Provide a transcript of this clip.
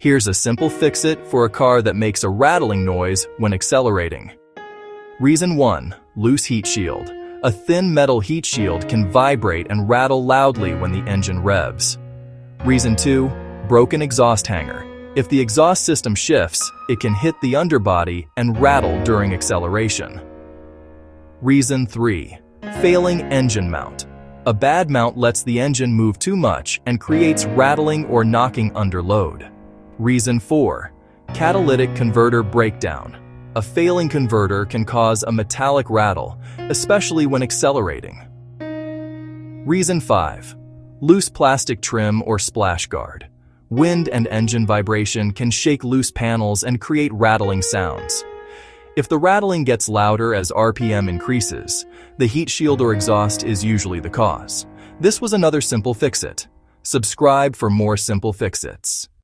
Here's a simple fix-it for a car that makes a rattling noise when accelerating. Reason 1. Loose heat shield. A thin metal heat shield can vibrate and rattle loudly when the engine revs. Reason 2. Broken exhaust hanger. If the exhaust system shifts, it can hit the underbody and rattle during acceleration. Reason 3. Failing engine mount. A bad mount lets the engine move too much and creates rattling or knocking under load. Reason 4. Catalytic converter breakdown. A failing converter can cause a metallic rattle, especially when accelerating. Reason 5. Loose plastic trim or splash guard. Wind and engine vibration can shake loose panels and create rattling sounds. If the rattling gets louder as RPM increases, the heat shield or exhaust is usually the cause. This was another Simple Fix-It. Subscribe for more Simple Fix-Its.